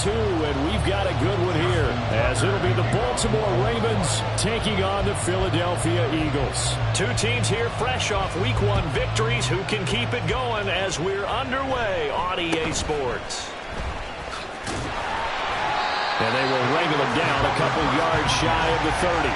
2, and we've got a good one here, as it'll be the Baltimore Ravens taking on the Philadelphia Eagles. Two teams here fresh off Week 1 victories who can keep it going as we're underway on EA Sports. And they will wrangle him down a couple yards shy of the 30.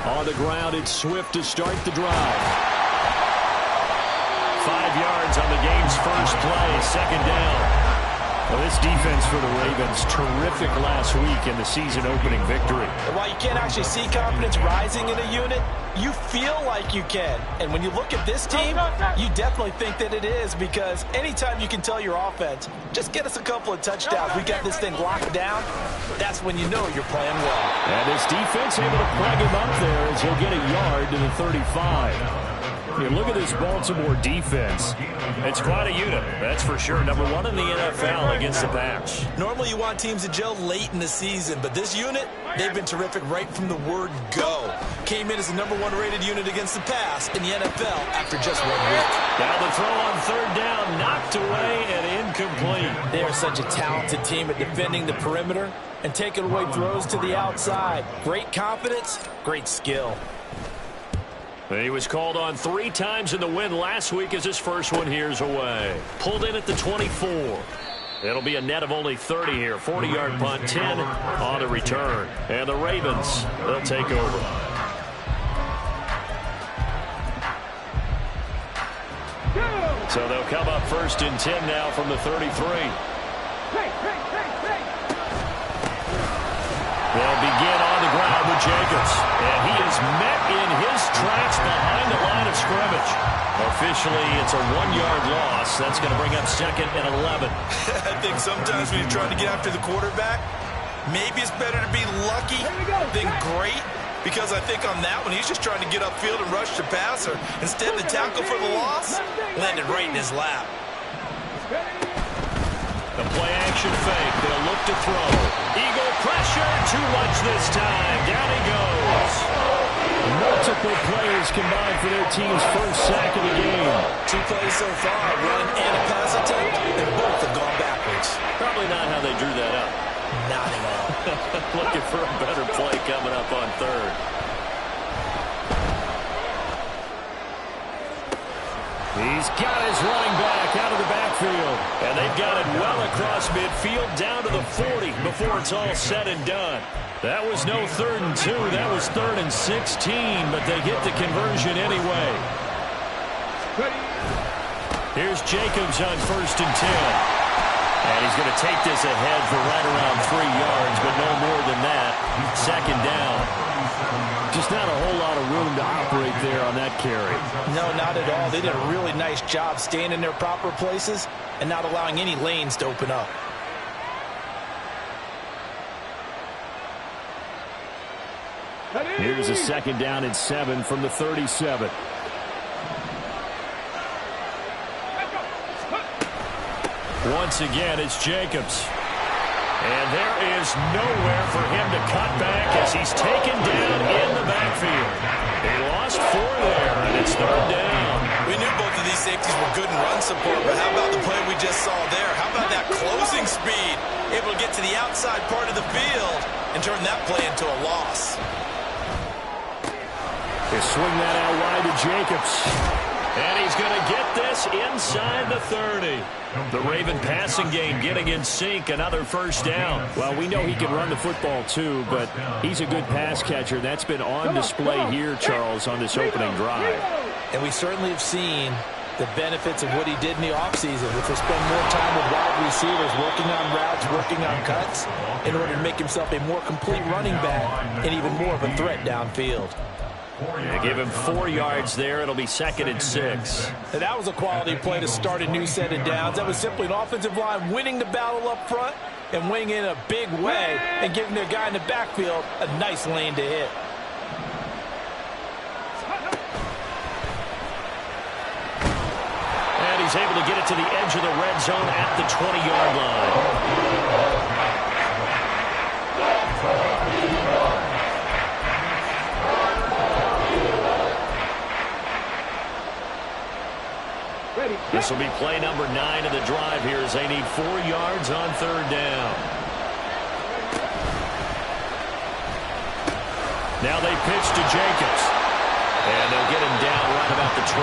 On the ground, it's Swift to start the drive. 5 yards on the game's first play, second down. Well, this defense for the Ravens, terrific last week in the season-opening victory. While you can't actually see confidence rising in a unit, you feel like you can. And when you look at this team, you definitely think that it is, because anytime you can tell your offense, just get us a couple of touchdowns, we got this thing locked down, that's when you know you're playing well. And this defense able to plug him up there as he'll get a yard to the 35. You look at this Baltimore defense. It's quite a unit, that's for sure. Number 1 in the NFL against the pass. Normally you want teams to gel late in the season, but this unit, they've been terrific right from the word go. Came in as the number 1 rated unit against the pass in the NFL after just 1 week. Now the throw on third down, knocked away and incomplete. They are such a talented team at defending the perimeter and taking away throws to the outside. Great confidence, great skill. He was called on 3 times in the win last week as his first one here's away. Pulled in at the 24. It'll be a net of only 30 here. 40-yard punt, 10 on the return. And the Ravens, they'll take over. So they'll come up first and 10 now from the 33. They'll begin on the ground with Jacobs. And he is met in his tracks behind the line of scrimmage. Officially, it's a 1-yard loss. That's going to bring up second and 11. I think sometimes when you're trying to get after the quarterback, maybe it's better to be lucky than great. Because I think on that one, he's just trying to get upfield and rush the passer. Instead, the tackle for the loss landed right in his lap. The play-action fake. They'll look to throw. Eagle pressure. Too much this time. Down he goes. Multiple players combined for their team's first sack of the game. 2 plays so far, run and a pass attempt, and both have gone backwards. Probably not how they drew that up. Not at all. Looking for a better play coming up on third. He's got his running back out of the backfield. And they've got it well across midfield down to the 40 before it's all said and done. That was no 3rd and 2. That was 3rd and 16, but they get the conversion anyway. Here's Jacobs on 1st and 10. And he's going to take this ahead for right around 3 yards, but no more than that. Second down. Just not a whole lot of room to operate there on that carry. No, not at all. They did a really nice job staying in their proper places and not allowing any lanes to open up. Here's a 2nd down and 7 from the 37. Once again, it's Jacobs. And there is nowhere for him to cut back as he's taken down in the backfield. He lost 4 there, and it's 3rd down. We knew both of these safeties were good in run support, but how about the play we just saw there? How about that closing speed? Able to get to the outside part of the field and turn that play into a loss. They swing that out wide to Jacobs. And he's going to get this inside the 30. The Raven passing game getting in sync, another first down. Well, we know he can run the football too, but he's a good pass catcher. That's been on display here, Charles, on this opening drive. And we certainly have seen the benefits of what he did in the offseason, which was spend more time with wide receivers, working on routes, working on cuts, in order to make himself a more complete running back and even more of a threat downfield. They give him 4 yards there. It'll be 2nd and 6. And that was a quality play to start a new set of downs. That was simply an offensive line winning the battle up front and winning in a big way and giving their guy in the backfield a nice lane to hit. he's able to get it to the edge of the red zone at the 20-yard line. This will be play number 9 of the drive here as they need 4 yards on third down. Now they pitch to Jacobs. And they'll get him down right about the 20.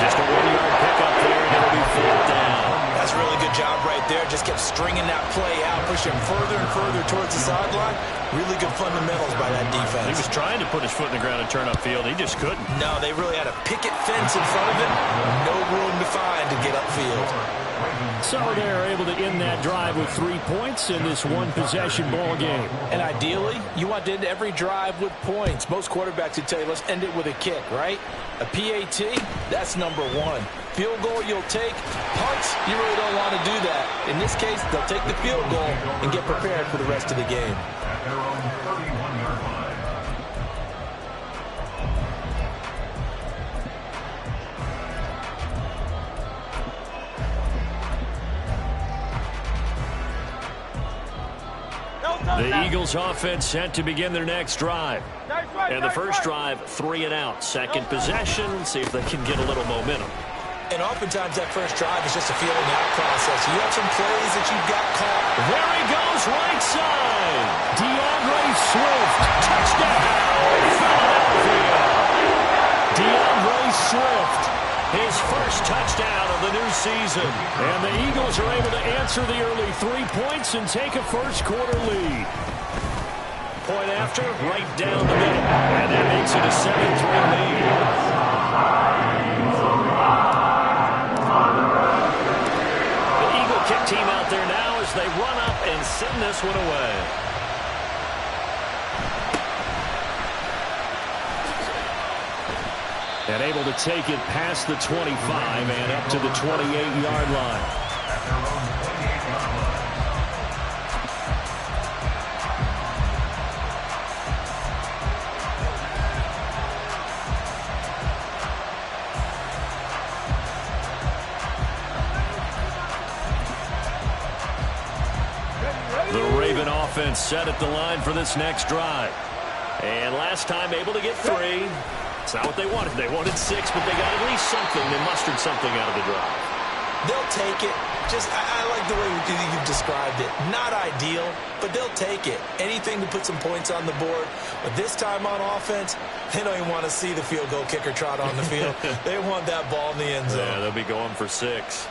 Just a 1-yard pickup there, and it'll be 4th down. That's a really good job right there. Just kept stringing that play out, pushing him further and further towards the sideline. Really good fundamentals by that defense. He was trying to put his foot in the ground and turn upfield. He just couldn't. No, they really had a picket fence in front of him. No room to find to get upfield. So they're able to end that drive with 3 points in this one-possession ball game. And ideally, you want to end every drive with points. Most quarterbacks would tell you, let's end it with a kick, right? A PAT, that's number 1. Field goal you'll take. Punts, you really don't want to do that. In this case, they'll take the field goal and get prepared for the rest of the game. The Eagles offense set to begin their next drive. And the first drive, 3 and out. Second possession, see if they can get a little momentum. And oftentimes that first drive is just a feeling out process. You have some plays that you've got caught. There he goes, right side. DeAndre Swift, touchdown, Philadelphia. DeAndre Swift, his first touchdown of the new season. And the Eagles are able to answer the early 3 points and take a first-quarter lead. Point after, right down the middle. And that makes it a 7-3 lead. Kick team out there now as they run up and send this one away. And able to take it past the 25 and up to the 28-yard line. Offense set at the line for this next drive. And last time able to get 3. It's not what they wanted. They wanted 6, but they got at least something. They mustered something out of the drive. They'll take it. I like the way you've described it. Not ideal, but they'll take it. Anything to put some points on the board. But this time on offense, they don't even want to see the field goal kicker trot on the field. They want that ball in the end zone. Yeah, they'll be going for 6.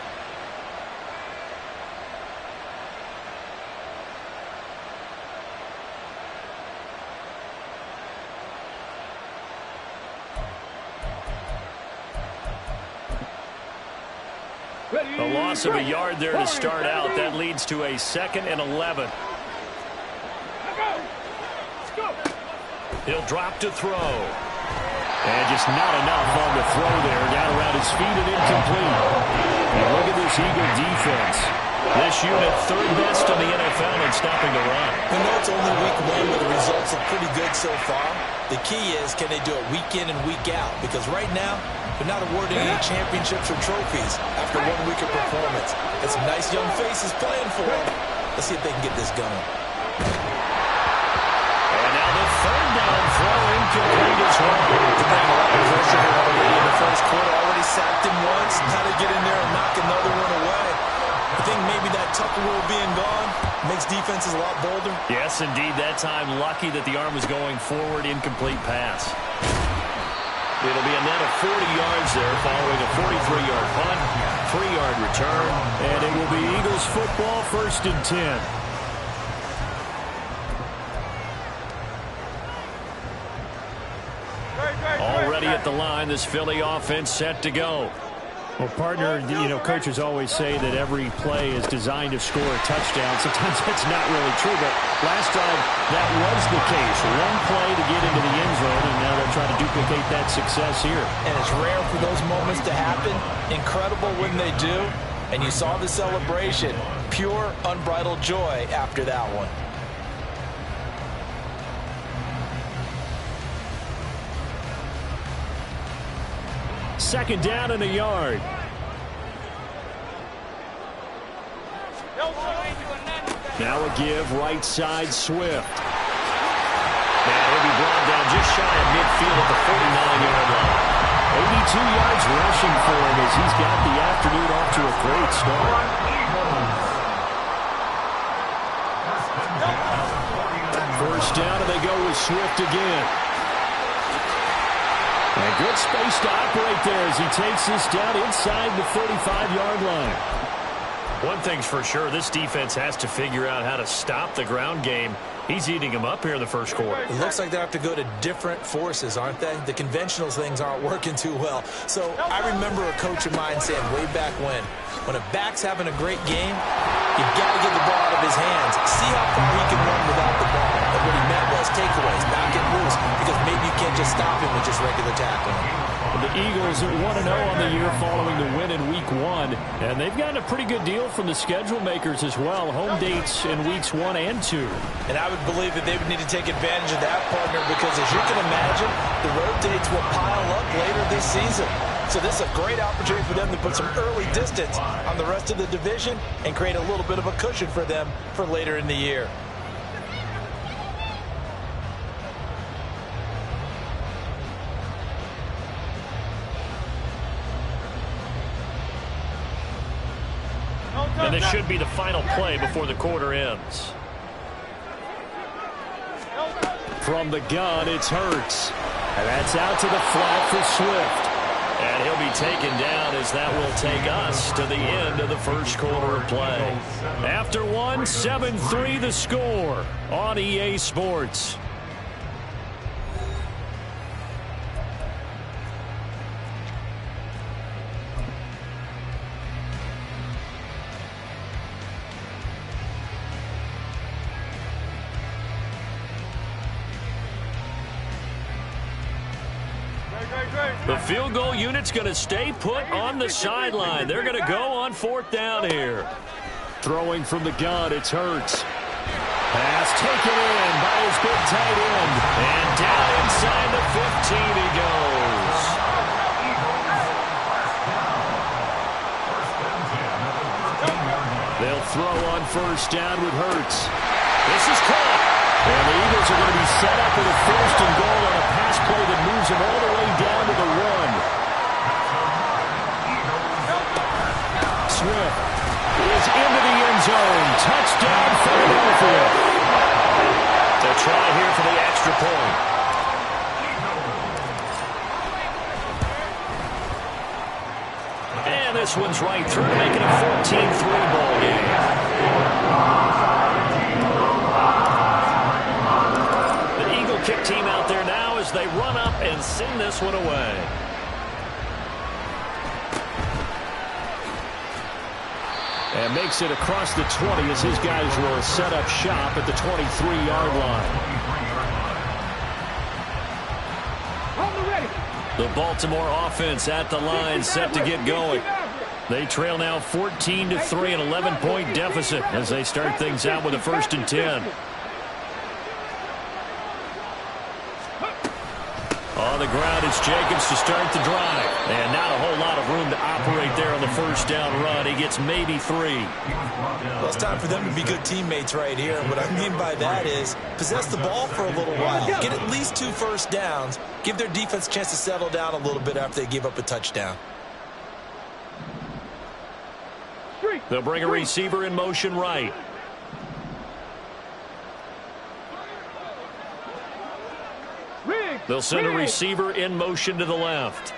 A loss of a yard there to start out. That leads to a 2nd and 11. He'll drop to throw. And just not enough on the throw there. Down around his feet and incomplete. And look at this Eagle defense. This unit 3rd best in the NFL in stopping the run. I know it's only week 1, but the results look pretty good so far. The key is, can they do it week in and week out? Because right now, they're not awarding any championships or trophies after 1 week of performance. Got some nice young faces playing for them. Let's see if they can get this going. And now the 3rd down throw incomplete as well. They're playing a lot of pressure already in the first quarter. Already sacked him once. Now they get in there and knock another one away. I think maybe that Tucker rule being gone makes defenses a lot bolder. Yes, indeed. That time, lucky that the arm was going forward. Incomplete pass. It'll be a net of 40 yards there following a 43-yard punt, 3-yard return. And it will be Eagles football, 1st and 10. Already at the line, this Philly offense set to go. Well, partner, coaches always say that every play is designed to score a touchdown. Sometimes that's not really true, but last drive, that was the case. 1 play to get into the end zone, and now they'll try to duplicate that success here. And it's rare for those moments to happen. Incredible when they do. And you saw the celebration. Pure, unbridled joy after that one. Second down and a yard. Now a give right side Swift. And he'll be brought down just shy of midfield at the 49-yard line. 82 yards rushing for him as he's got the afternoon off to a great start. First down, and they go with Swift again. And good space to operate there as he takes this down inside the 35-yard line. One thing's for sure, this defense has to figure out how to stop the ground game. He's eating them up here in the first quarter. It looks like they have to go to different forces, aren't they? The conventional things aren't working too well. So I remember a coach of mine saying way back when a back's having a great game, you've got to get the ball out of his hands. See how far he can run without the ball. And what he meant was takeaways, not get loose, because maybe you can't just stop him with just regular tackling. The Eagles are 1-0 on the year following the win in Week 1, and they've gotten a pretty good deal from the schedule makers as well. Home dates in Weeks 1 and 2. And I would believe that they would need to take advantage of that, partner, because as you can imagine, the road dates will pile up later this season. So this is a great opportunity for them to put some early distance on the rest of the division and create a little bit of a cushion for them for later in the year. And this should be the final play before the quarter ends. From the gun, it's Hurts. And that's out to the flat for Swift. And he'll be taken down as that will take us to the end of the first quarter of play. After one, 7-3 the score on EA Sports. The field goal unit's going to stay put on the sideline. They're going to go on fourth down here. Throwing from the gun, it's Hurts. Pass taken in by his big tight end. And down inside the 15 he goes. They'll throw on first down with Hurts. This is caught. And the Eagles are going to be set up with a first and goal on a pass play that moves them all the way down to the 1. Swift is into the end zone. Touchdown, Philadelphia. To try here for the extra point. And this one's right through to make it a 14-3 ball game. Kick team out there now as they run up and send this one away. And makes it across the 20 as his guys will set up shop at the 23-yard line. The Baltimore offense at the line set to get going. They trail now 14-3, an 11-point deficit as they start things out with a 1st and 10. On the ground, it's Jacobs to start the drive. And not a whole lot of room to operate there on the first down run. He gets maybe 3. Well, it's time for them to be good teammates right here. What I mean by that is possess the ball for a little while. Get at least 2 first downs. Give their defense a chance to settle down a little bit after they give up a touchdown. They'll bring a receiver in motion right. They'll send a receiver in motion to the left.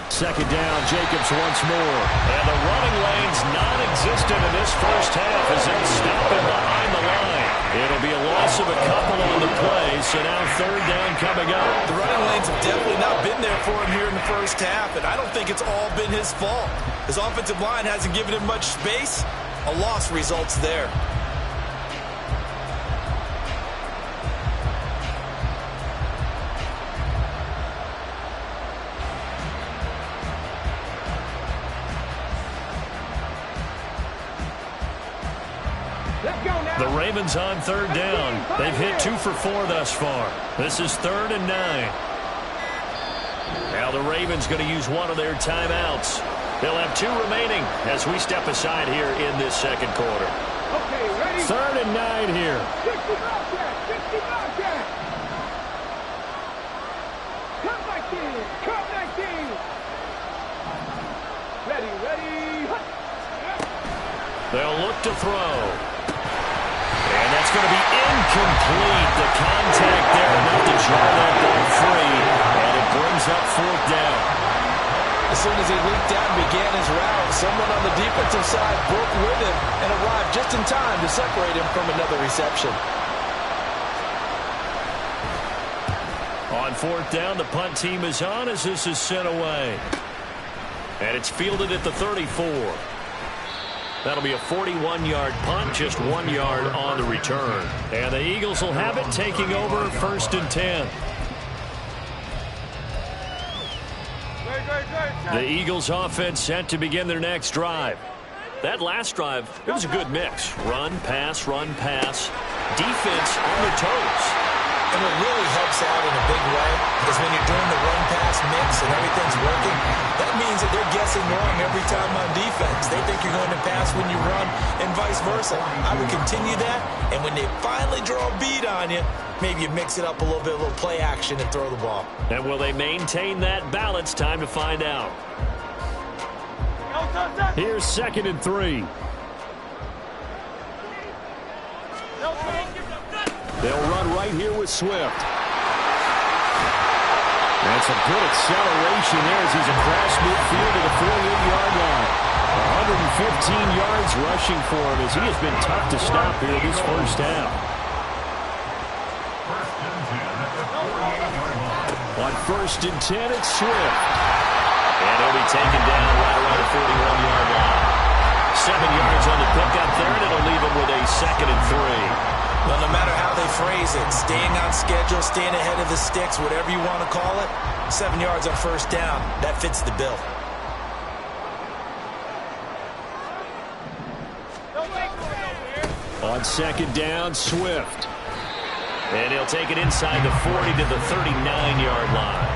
Second down, Jacobs once more. And the running lane's non-existent in this first half as they stop him behind the line. It'll be a loss of a couple on the play, so now 3rd down coming up. The running lanes have definitely not been there for him here in the first half, and I don't think it's all been his fault. His offensive line hasn't given him much space. A loss results there. The Ravens on 3rd down. They've hit 2 for 4 thus far. This is 3rd and 9. Now the Ravens going to use one of their timeouts. They'll have 2 remaining as we step aside here in this second quarter. 3rd and 9 here. They'll look to throw. And that's going to be incomplete. The contact there enough to jar that ball free. And it brings up 4th down. As soon as he leaped out and began his route, someone on the defensive side broke with him and arrived just in time to separate him from another reception. On 4th down, the punt team is on as this is sent away. And it's fielded at the 34. That'll be a 41-yard punt, just 1 yard on the return. And the Eagles will have it, taking over 1st and 10. The Eagles offense set to begin their next drive. That last drive, it was a good mix. Run, pass, defense on their toes. And it really helps out in a big way because when you're doing the run-pass mix and everything's working, that means that they're guessing wrong every time on defense. They think you're going to pass when you run and vice versa. I would continue that, and when they finally draw a bead on you, maybe you mix it up a little bit, a little play action, and throw the ball. And will they maintain that balance? Time to find out. Here's 2nd and 3. They'll run right here with Swift. And some good acceleration there as he's across midfield to the 48-yard line. 115 yards rushing for him as he has been tough to stop here this first half. On 1st and 10, it's Swift. And he'll be taken down right around the 41-yard line. 7 yards on the pickup there, and it'll leave him with a 2nd and 3. Well, no matter how they phrase it, staying on schedule, staying ahead of the sticks, whatever you want to call it, 7 yards on 1st down, that fits the bill. On 2nd down, Swift. And he'll take it inside the 40 to the 39-yard line.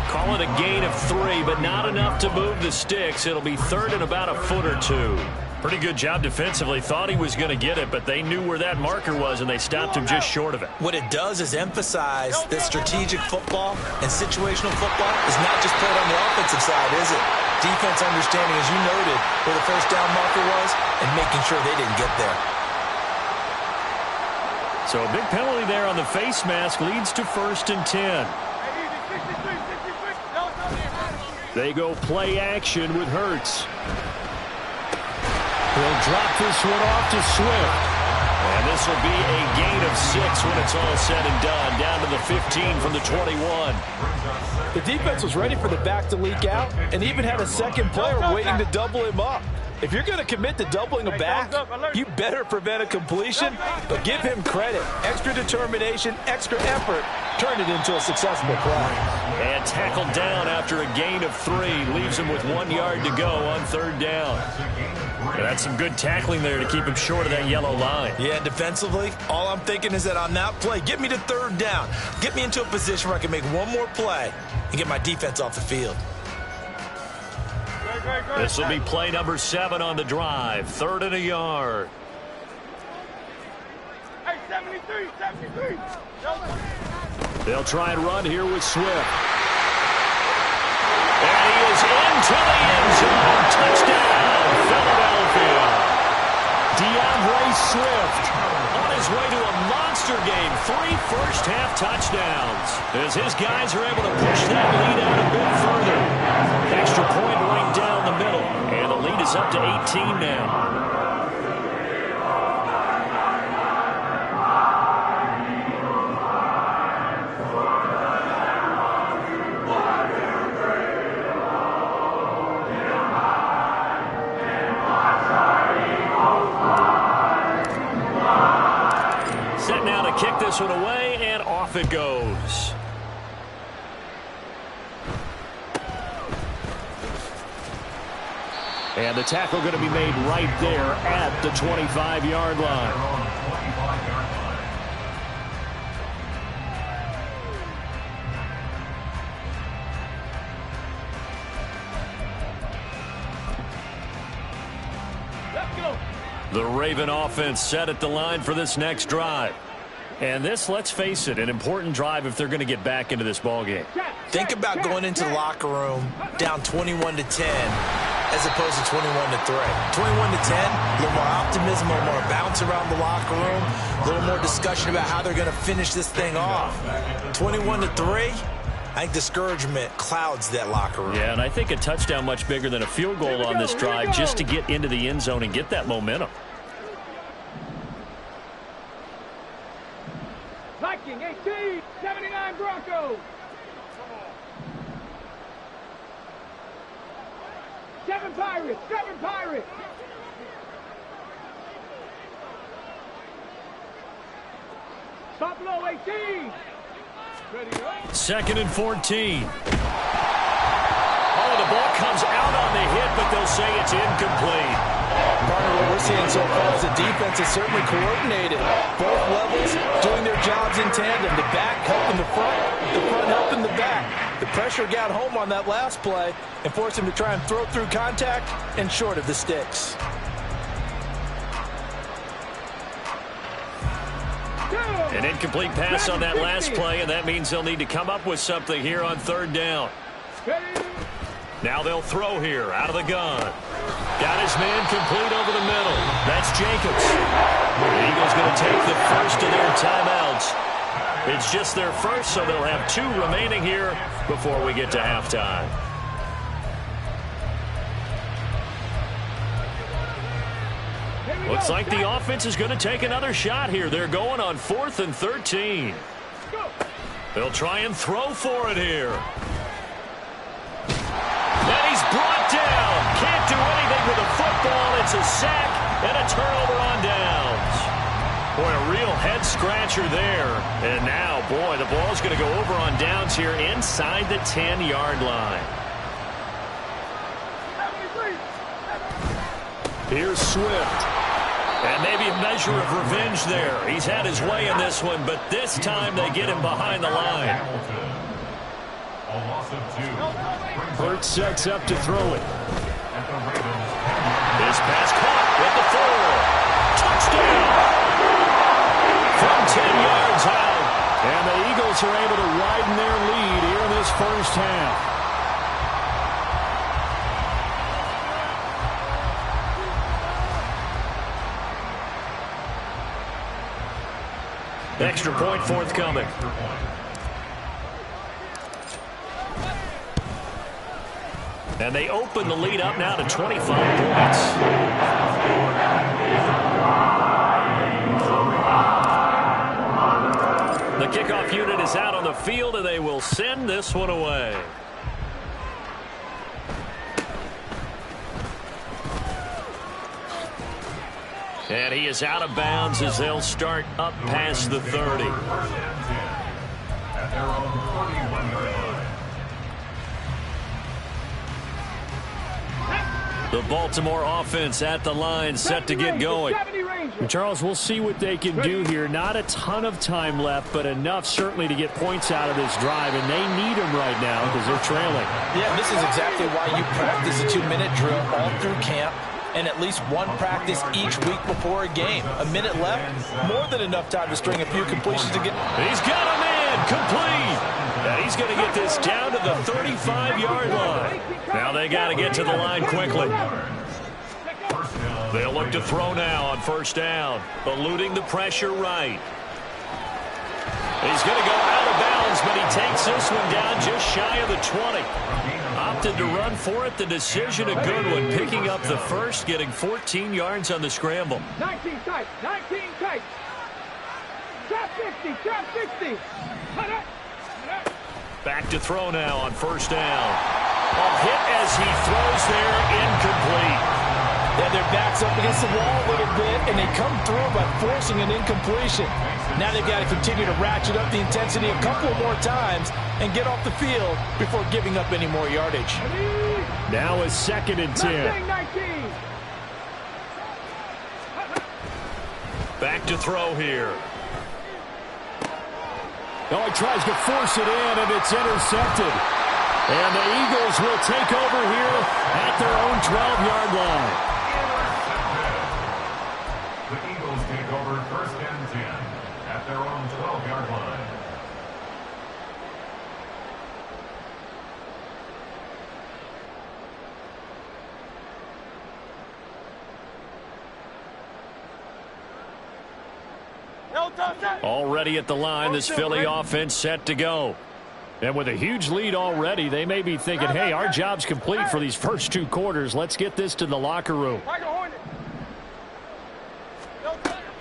Call it a gain of 3, but not enough to move the sticks. It'll be 3rd and about a foot or 2. Pretty good job defensively. Thought he was going to get it, but they knew where that marker was, and they stopped him just short of it. What it does is emphasize that strategic football and situational football is not just played on the offensive side, is it? Defense understanding, as you noted, where the 1st down marker was and making sure they didn't get there. So a big penalty there on the face mask leads to 1st and 10. They go play action with Hurts. He'll drop this one off to Swift. And this will be a gain of 6 when it's all said and done. Down to the 15 from the 21. The defense was ready for the back to leak out and even had a second player waiting to double him up. If you're going to commit to doubling a back, you better prevent a completion, but give him credit. Extra determination, extra effort, turned it into a successful play. And tackled down after a gain of 3. Leaves him with 1 yard to go on 3rd down. That's some good tackling there to keep him short of that yellow line. Yeah, defensively, all I'm thinking is that on that play, get me to 3rd down. Get me into a position where I can make one more play and get my defense off the field. This will be play number 7 on the drive. 3rd and a yard. Hey, 73. They'll try and run here with Swift. And he is into the end zone. Touchdown, Philadelphia. DeAndre Swift On his way to a monster game. 3 first-half touchdowns. As his guys are able to push that lead out a bit further. Extra point right down the middle. And the lead is up to 18 now. Kick this one away, and off it goes. And the tackle going to be made right there at the 25-yard line. The Raven offense set at the line for this next drive. And this, let's face it, an important drive if they're going to get back into this ballgame. Think about going into the locker room down 21-10 as opposed to 21-3. 21-10, a little more optimism, a little more bounce around the locker room, a little more discussion about how they're going to finish this thing off. 21-3, I think discouragement clouds that locker room. Yeah, and I think a touchdown much bigger than a field goal on this drive just to get into the end zone and get that momentum. Viking 18, 79 Broncos. 7 Pirates, 7 Pirates. Buffalo 18. Ready to go. 2nd and 14. Oh, the ball comes out on the hit, but they'll say it's incomplete. Partner, what we're seeing so far is the defense is certainly coordinated. Both levels doing their jobs in tandem. The back helping the front helping the back. The pressure got home on that last play and forced him to try and throw through contact and short of the sticks. An incomplete pass on that last play, and that means they'll need to come up with something here on 3rd down. Now they'll throw here out of the gun. Got his man complete over the middle. That's Jacobs. The Eagles going to take the first of their timeouts. It's just their first, so they'll have 2 remaining here before we get to halftime. Looks like the offense is going to take another shot here. They're going on 4th and 13. They'll try and throw for it here. And he's brought down. Can't do anything with the football. It's a sack and a turnover on downs. Boy, a real head-scratcher there. And now, boy, the ball's going to go over on downs here inside the 10-yard line. Here's Swift. And maybe a measure of revenge there. He's had his way in this one, but this time they get him behind the line. Hurts sets up to throw it. His pass caught with the 4. Touchdown! From 10 yards out. And the Eagles are able to widen their lead here in this first half. Extra point forthcoming. And they open the lead up now to 25 points. The kickoff unit is out on the field, and they will send this one away. And he is out of bounds as they'll start up past the 30. The Baltimore offense at the line, set to get going. And Charles, we'll see what they can do here. Not a ton of time left, but enough certainly to get points out of this drive, and they need them right now because they're trailing. Yeah, this is exactly why you practice a 2-minute drill all through camp, and at least one practice each week before a game. A minute left, more than enough time to string a few completions to get. He's got a man complete. And he's going to get this down to the 35-yard line. Now they got to get to the line quickly. They'll look to throw now on 1st down, eluding the pressure right. He's going to go out of bounds, but he takes this one down just shy of the 20. Opted to run for it. The decision a good one, picking up the first, getting 14 yards on the scramble. 19 tight, 19 tight. Trap 60, trap 60. Back to throw now on 1st down. A hit as he throws there, incomplete. Yeah, their back's up against the wall a little bit, and they come through by forcing an incompletion. Now they've got to continue to ratchet up the intensity a couple more times and get off the field before giving up any more yardage. Now is 2nd and 10. 19. Back to throw here. Oh, he tries to force it in, and it's intercepted. And the Eagles will take over here at their own 12-yard line. their own 12-yard line. Already at the line, this Philly offense set to go. And with a huge lead already, they may be thinking, hey, our job's complete for these first 2 quarters. Let's get this to the locker room.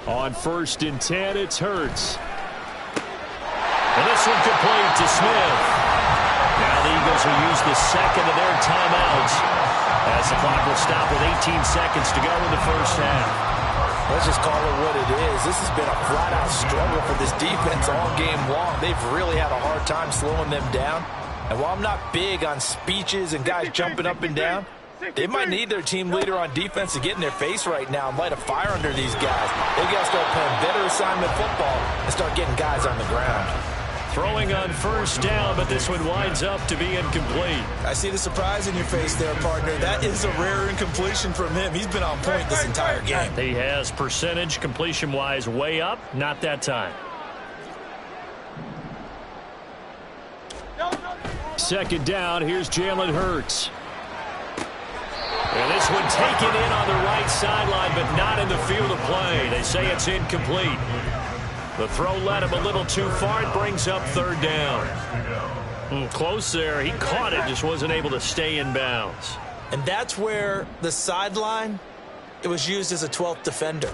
On 1st and 10, it's Hurts. And this one complete to Smith. Now the Eagles will use the second of their timeouts as the clock will stop with 18 seconds to go in the first half. Let's just call it what it is. This has been a flat-out struggle for this defense all game long. They've really had a hard time slowing them down. And while I'm not big on speeches and guys jumping up and down, they might need their team leader on defense to get in their face right now and light a fire under these guys. They got to start playing better assignment football and start getting guys on the ground. Throwing on 1st down, but this one winds up to be incomplete. I see the surprise in your face there, partner. That is a rare incompletion from him. He's been on point this entire game. He has percentage completion-wise way up. Not that time. 2nd down. Here's Jalen Hurts. And this one taken in on the right sideline, but not in the field of play. They say it's incomplete. The throw led him a little too far. It brings up 3rd down. Close there. He caught it, just wasn't able to stay in bounds. And that's where the sideline, it was used as a 12th defender.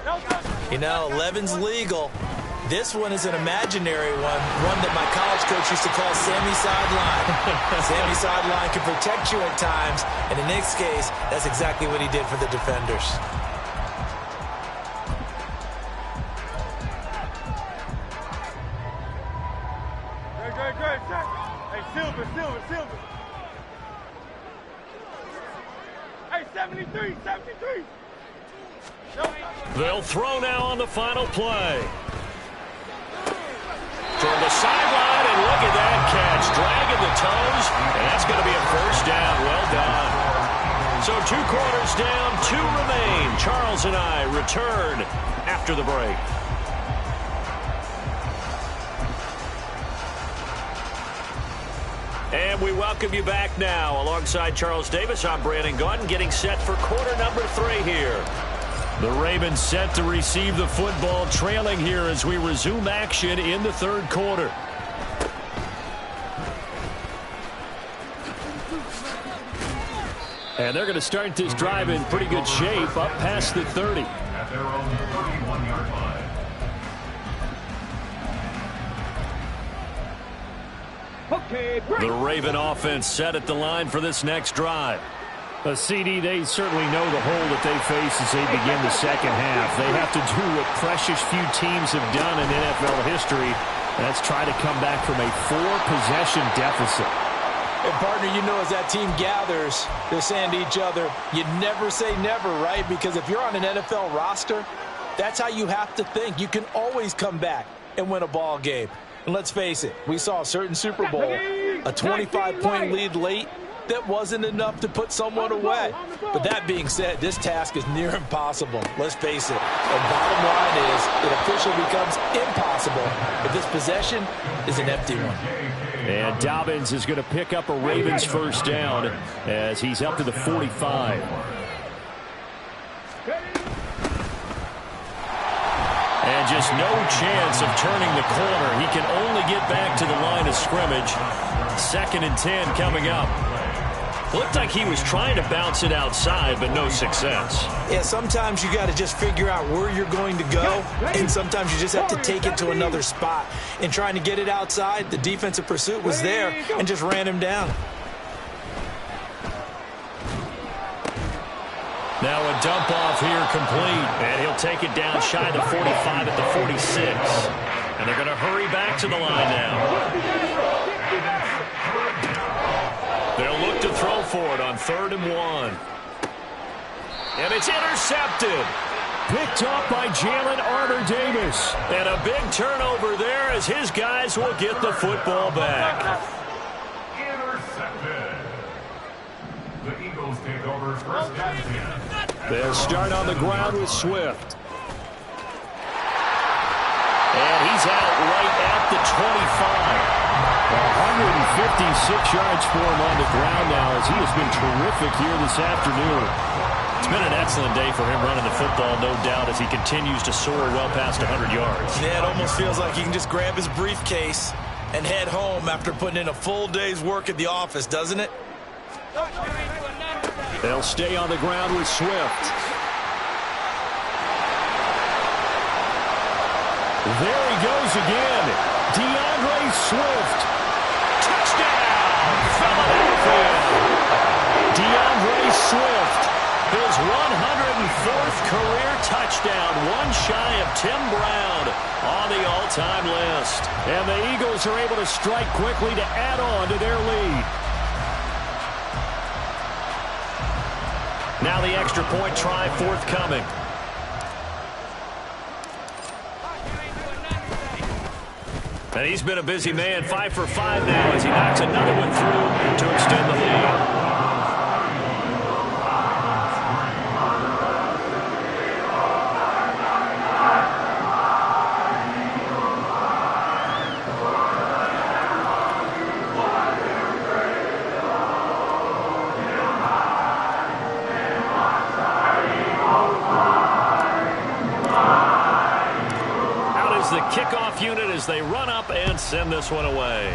You know, 11's legal. This one is an imaginary one that my college coach used to call Sammy Sideline. Sammy Sideline can protect you at times, and in this case, that's exactly what he did for the defenders. Hey, Silver. Hey, 73. They'll throw now on the final play. From the sideline, and look at that catch. Dragging the toes, and that's going to be a 1st down. Well done. So 2 quarters down, 2 remain. Charles and I return after the break. And we welcome you back now. Alongside Charles Davis, I'm Brandon Gaudin, getting set for quarter number 3 here. The Ravens set to receive the football, trailing here as we resume action in the 3rd quarter. And they're going to start this drive in pretty good shape, up past the 30. At their own 31-yard line. The Raven offense set at the line for this next drive. A CD, they certainly know the hole that they face as they begin the 2nd half. They have to do what precious few teams have done in NFL history. That's try to come back from a 4-possession deficit. And partner, you know, as that team gathers, they're saying to each other, you never say never, right? Because if you're on an NFL roster, that's how you have to think. You can always come back and win a ball game. And let's face it, we saw a certain Super Bowl, a 25-point lead late. That wasn't enough to put someone away. But that being said, this task is near impossible. Let's face it. The bottom line is it officially becomes impossible if this possession is an empty one. And Dobbins is going to pick up a Ravens 1st down as he's up to the 45. And just no chance of turning the corner. He can only get back to the line of scrimmage. 2nd and 10 coming up. Looked like he was trying to bounce it outside, but no success. Yeah, sometimes you got to just figure out where you're going to go, and sometimes you just have to take it to another spot. In trying to get it outside, the defensive pursuit was there and just ran him down. Now a dump off here complete, and he'll take it down shy of the 45 at the 46. And they're going to hurry back to the line now. They'll look to throw for it on 3rd and 1. And it's intercepted. Picked up by Jalen Armour-Davis. And a big turnover there as his guys will get the football back. Intercepted. The Eagles take over 1st and 10. They'll start on the ground with Swift. And And he's out right at the 25. 156 yards for him on the ground now as he has been terrific here this afternoon. It's been an excellent day for him running the football, no doubt, as he continues to soar well past 100 yards. Yeah, it almost feels like he can just grab his briefcase and head home after putting in a full day's work at the office, doesn't it? They'll stay on the ground with Swift. There he goes again. DeAndre Swift. Touchdown, Philadelphia. DeAndre Swift, his 104th career touchdown, one shy of Tim Brown on the all-time list. And the Eagles are able to strike quickly to add on to their lead. Now the extra point try forthcoming. And he's been a busy man, 5 for 5 now as he knocks another one through to extend the lead. The kickoff unit as they run up and send this one away.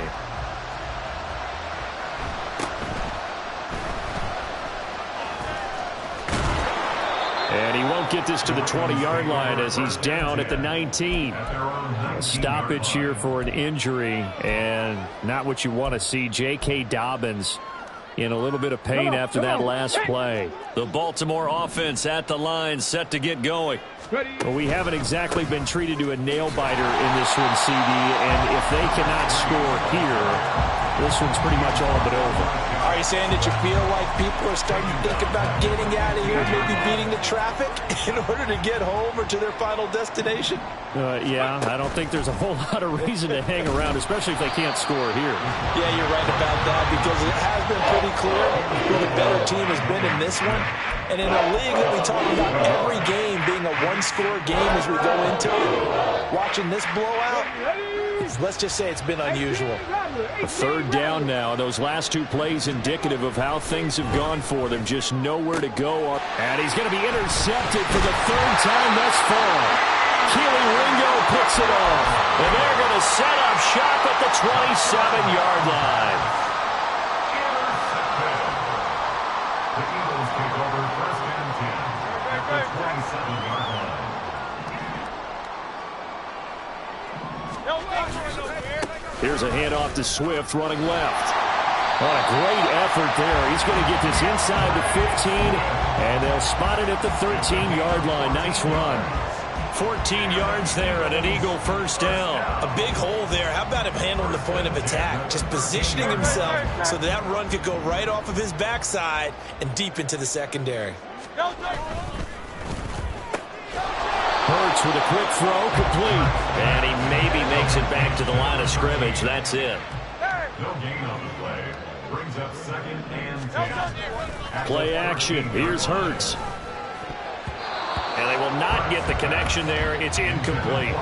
And he won't get this to the 20-yard line as he's down at the 19. A stoppage here for an injury, and not what you want to see. J.K. Dobbins in a little bit of pain after that last play. The Baltimore offense at the line, set to get going. Well, we haven't exactly been treated to a nail-biter in this one, CD, and if they cannot score here, this one's pretty much all but over. Are you saying that you feel like people are starting to think about getting out of here, maybe beating the traffic in order to get home or to their final destination? Yeah, I don't think there's a whole lot of reason to hang around, especially if they can't score here. Yeah, you're right about that because it has been pretty clear who the better team has been in this one. And in a league that we talk about every game being a one-score game as we go into it, watching this blowout, let's just say it's been unusual. A third down now. Those last two plays indicative of how things have gone for them. Just nowhere to go. And he's going to be intercepted for the third time thus far. Keely Ringo picks it off. And they're going to set up shop at the 27-yard line. The Eagles take over first and 10 at the 27-yard line. Here's a handoff to Swift running left. What a great effort there. He's going to get this inside the 15, and they'll spot it at the 13-yard line. Nice run. 14 yards there and an Eagle first down. A big hole there. How about him handling the point of attack? Just positioning himself so that run could go right off of his backside and deep into the secondary. Hurts with a quick throw, complete. And he maybe makes it back to the line of scrimmage. That's it. No gain on the play. Brings up second and 10. Play action. Here's Hurts. And they will not get the connection there. It's incomplete.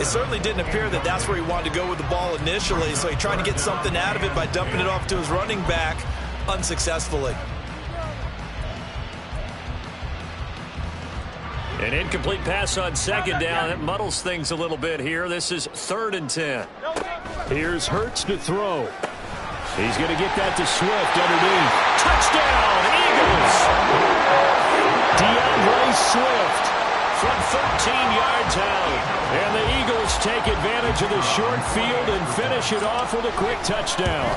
It certainly didn't appear that that's where he wanted to go with the ball initially, so he tried to get something out of it by dumping it off to his running back unsuccessfully. An incomplete pass on second down. That muddles things a little bit here. This is 3rd and 10. Here's Hurts to throw. He's going to get that to Swift underneath. Touchdown, Eagles! DeAndre Swift from 13 yards out. And the Eagles take advantage of the short field and finish it off with a quick touchdown.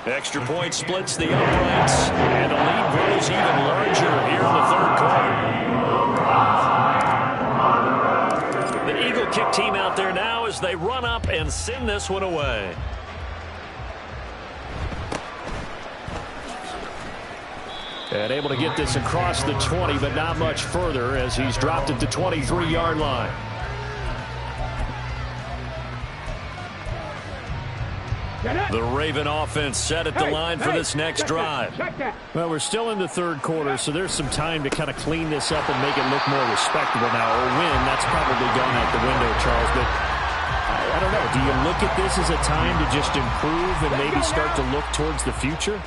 Extra point splits the uprights, and the lead grows even larger here in the third quarter. The Eagle kick team out there now as they run up and send this one away. And able to get this across the 20, but not much further as he's dropped at the 23-yard line. The Raven offense set at the line for this next drive. Well, we're still in the third quarter, so there's some time to kind of clean this up and make it look more respectable now. Or win, that's probably gone out the window, Charles. But I don't know. Do you look at this as a time to just improve and maybe start to look towards the future?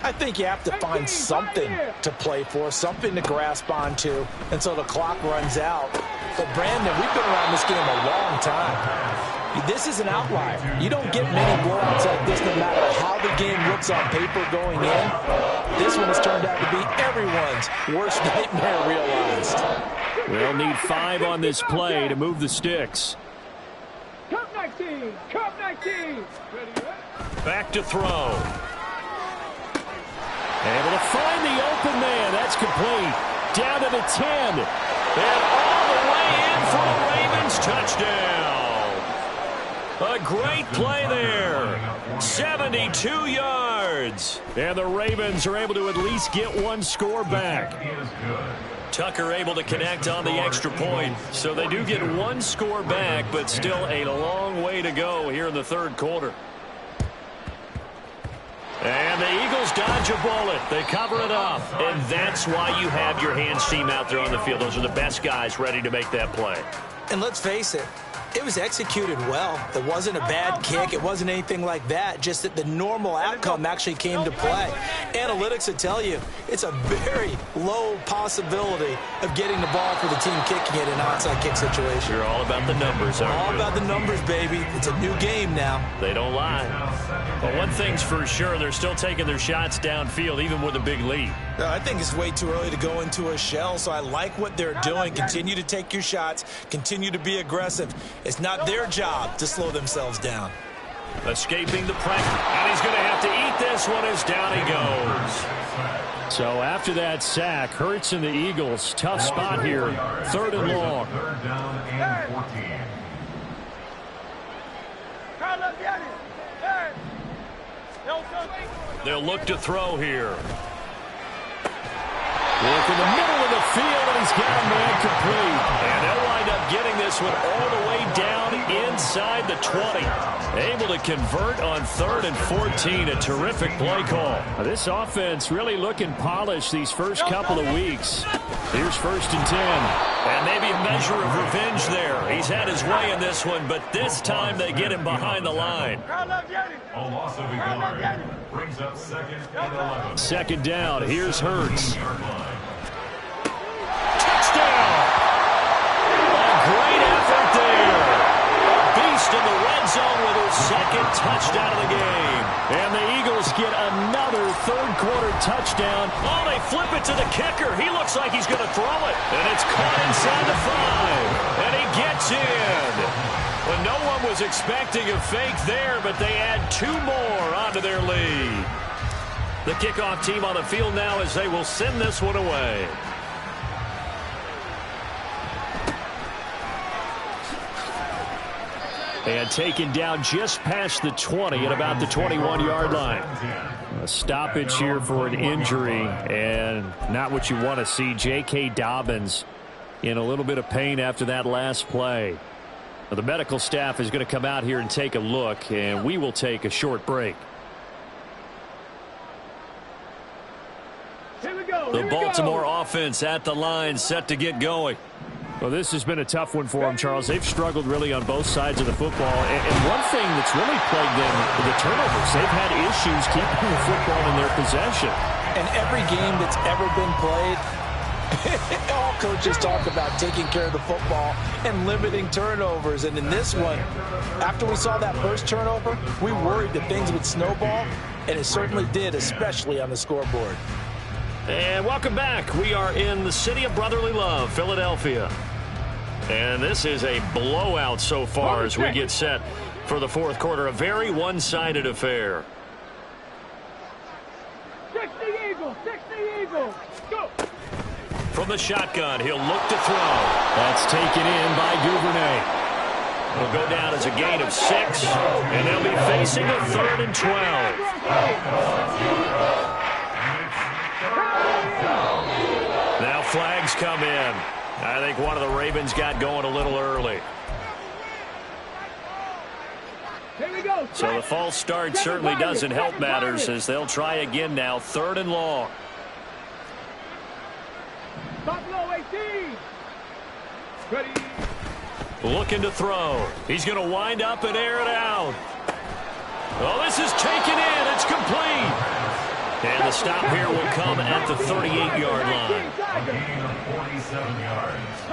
I think you have to find something to play for, something to grasp onto until the clock runs out. But, Brandon, we've been around this game a long time. This is an outlier. You don't get many blowouts like this no matter how the game looks on paper going in. This one has turned out to be everyone's worst nightmare realized. We'll need 5 on this play to move the sticks. Cup 19! Cup 19! Back to throw. Able to find the open man. That's complete. Down to the 10. And all the way in for a Ravens touchdown. A great play there. 72 yards. And the Ravens are able to at least get one score back. Tucker able to connect on the extra point. So they do get one score back, but still a long way to go here in the third quarter. And the Eagles dodge a bullet. They cover it up. And that's why you have your hands team out there on the field. Those are the best guys ready to make that play. And let's face it, it was executed well. It wasn't a bad kick. It wasn't anything like that. Just that the normal outcome actually came to play. Analytics will tell you it's a very low possibility of getting the ball for the team kicking it in an onside kick situation. You're all about the numbers, aren't you? All about the numbers, baby. It's a new game now. They don't lie. But one thing's for sure, they're still taking their shots downfield, even with a big lead. I think it's way too early to go into a shell, so I like what they're doing. Continue to take your shots. Continue to be aggressive. It's not their job to slow themselves down. Escaping the pressure. And he's going to have to eat this one as down he goes. So after that sack, Hurts and the Eagles, tough spot here. 3rd and long. 3rd down and 14. They'll look to throw here. Work in the middle of the field, and he's got a man complete. And they'll wind up getting this one all the way down inside the 20. Able to convert on 3rd and 14. A terrific play call. Now, this offense really looking polished these first couple of weeks. Here's 1st and 10. And maybe a measure of revenge there. He's had his way in this one, but this time they get him behind the line. A loss of a yard. Brings up 2nd and 11. 2nd down. Here's Hurts. Touchdown! A great effort there. Beast in the red zone with his 2nd touchdown of the game. And the Eagles get another third-quarter touchdown. Oh, they flip it to the kicker. He looks like he's going to throw it. And it's caught inside the 5. And he gets in. Well, no one was expecting a fake there, but they add 2 more onto their lead. The kickoff team on the field now as they will send this one away. And taken down just past the 20 at about the 21-yard line. A stoppage here for an injury, and not what you want to see. J.K. Dobbins in a little bit of pain after that last play. Well, the medical staff is going to come out here and take a look, and we will take a short break. The Baltimore offense at the line, set to get going. Well, this has been a tough one for them, Charles. They've struggled really on both sides of the football. And one thing that's really plagued them, the turnovers. They've had issues keeping the football in their possession. And every game that's ever been played, all coaches talk about taking care of the football and limiting turnovers. And in this one, after we saw that first turnover, we worried that things would snowball, and it certainly did, especially on the scoreboard. And welcome back. We are in the city of brotherly love, Philadelphia. And this is a blowout so far as we get set for the fourth quarter. A very one-sided affair. 60 Eagles, 60 Eagles, go! From the shotgun, he'll look to throw. That's taken in by Duvernay. It'll go down as a gain of 6, and they'll be facing a 3rd and 12. Now flags come in. I think one of the Ravens got going a little early. Here we go. So the false start certainly doesn't help matters as they'll try again now. 3rd and long. Buffalo 18. Ready. Looking to throw. He's going to wind up and air it out. Oh, this is taken in. It's complete. And the stop here will come at the 38-yard line. A gain of 47 yards.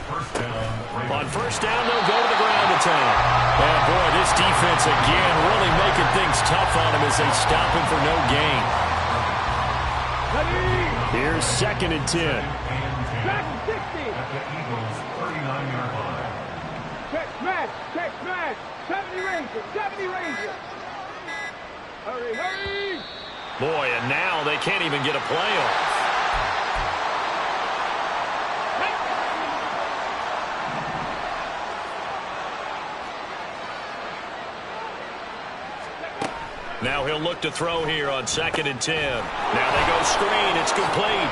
First down. On first down, they'll go to the ground attack. And boy, this defense again really making things tough on him as they stop him for no gain. Here's 2nd and 10. Back 60. At the Eagles' 39-yard line. Check smash. Check smash. 70 Rangers. 70 Rangers. Hurry, hurry. Boy, and now they can't even get a play off. Now he'll look to throw here on 2nd and 10. Now they go screen. It's complete.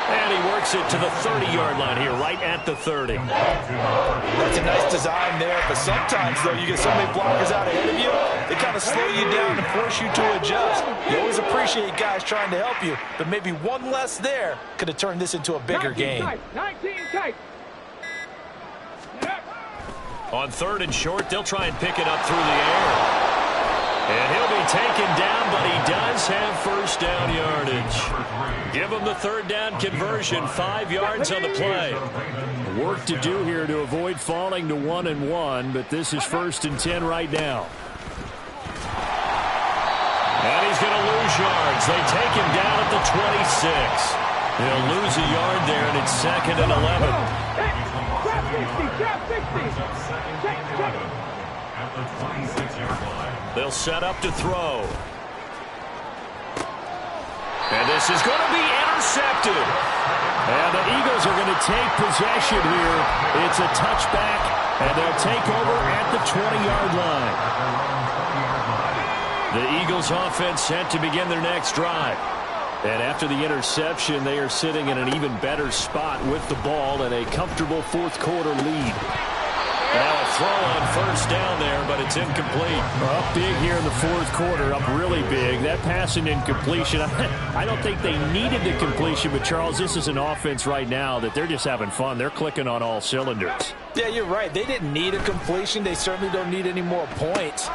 And he works it to the 30-yard line here, right at the 30. That's a nice design there, but sometimes, though, you get so many blockers out ahead of you, they kind of slow you down and force you to adjust. You always appreciate guys trying to help you, but maybe one less there could have turned this into a bigger game. 19 tight. On 3rd and short, they'll try and pick it up through the air. And he'll be taken down, but he does have first down yardage. Give him the 3rd down conversion, 5 yards on the play. Work to do here to avoid falling to 1-1, but this is 1st and 10 right now. And he's going to lose yards. They take him down at the 26. He'll lose a yard there, and it's 2nd and 11. Trap 60. At the 26-yard line. They'll set up to throw. And this is going to be intercepted. And the Eagles are going to take possession here. It's a touchback, and they'll take over at the 20-yard line. The Eagles offense set to begin their next drive. And after the interception, they are sitting in an even better spot with the ball and a comfortable 4th quarter lead. Now a throw on first down there, but it's incomplete. Up big here in the 4th quarter, up really big. That pass and incompletion, I don't think they needed the completion, but Charles, this is an offense right now that they're just having fun. They're clicking on all cylinders. Yeah, you're right. They didn't need a completion. They certainly don't need any more points.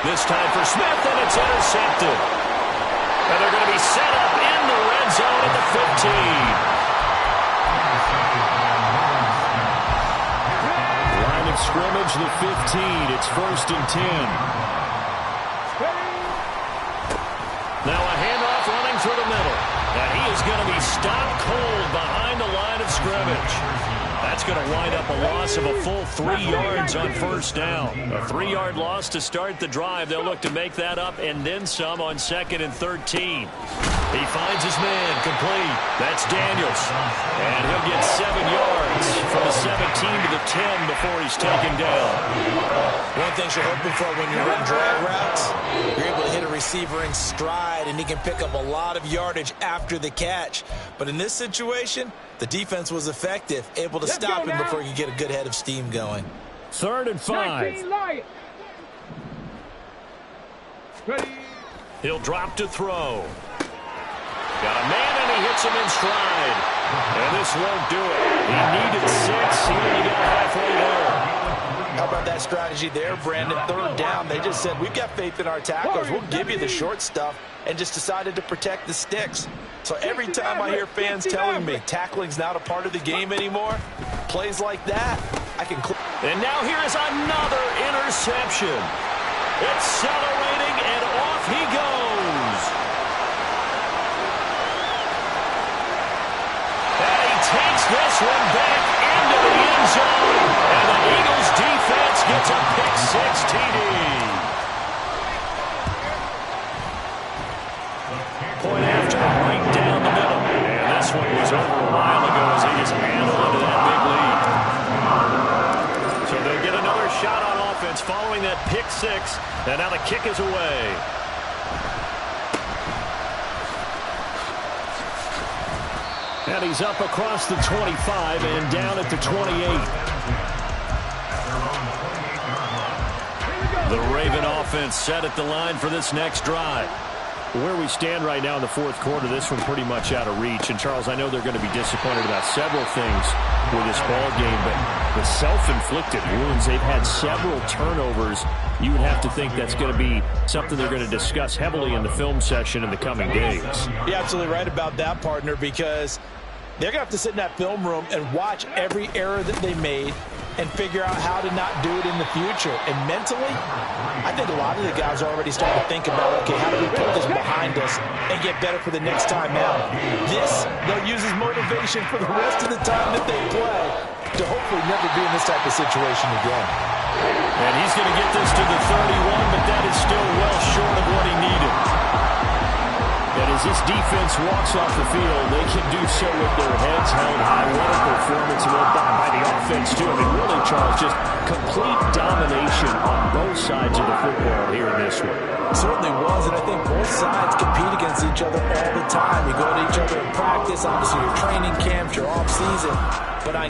This time for Smith, and it's intercepted. And they're going to be set up in the red zone at the 15. Scrimmage the 15. It's 1st and 10. Now a handoff running through the middle. And he is going to be stopped cold behind the line of scrimmage. That's going to wind up a loss of a full 3 yards on first down. A 3-yard loss to start the drive. They'll look to make that up and then some on 2nd and 13. He finds his man complete. That's Daniels. And he'll get 7 yards from the 17 to the 10 before he's taken down. One thing you're hoping for when you're running drag routes, you're able to hit a receiver in stride, and he can pick up a lot of yardage after the catch. But in this situation, the defense was effective, able to stop him before he could get a good head of steam going. 3rd and 5. He'll drop to throw. Got a man, and he hits him in stride. And this won't do it. He needed 6. He only got halfway there. How about that strategy there, Brandon? 3rd down, they just said, we've got faith in our tackles. We'll give you the short stuff, and just decided to protect the sticks. So every time I hear fans telling me tackling's not a part of the game anymore, plays like that, I can... And now here is another interception. Accelerating, and off he goes. Takes this one back into the end zone, and the Eagles defense gets a pick-6 TD. Point after right down the middle. And this one was over a while ago as he just handled into that big lead. So they'll get another shot on offense following that pick-6, and now the kick is away. And he's up across the 25 and down at the 28. The Raven offense set at the line for this next drive. Where we stand right now in the fourth quarter, this one pretty much out of reach. And, Charles, I know they're going to be disappointed about several things with this ball game, but the self-inflicted wounds, they've had several turnovers. You would have to think that's going to be something they're going to discuss heavily in the film session in the coming days. You're absolutely right about that, partner, because they're going to have to sit in that film room and watch every error that they made and figure out how to not do it in the future. And mentally, I think a lot of the guys are already starting to think about, okay, how do we put this behind us and get better for the next time out? This, they'll use as motivation for the rest of the time that they play to hopefully never be in this type of situation again. And he's going to get this to the 31, but that is still well short of what he needed. And as this defense walks off the field, they can do so with their heads held high. What a performance by the offense, too. I mean, really, Charles, just complete domination on both sides of the football here in this one. It certainly was, and I think both sides compete against each other all the time. You go to each other in practice, obviously your training camps, your off-season. But on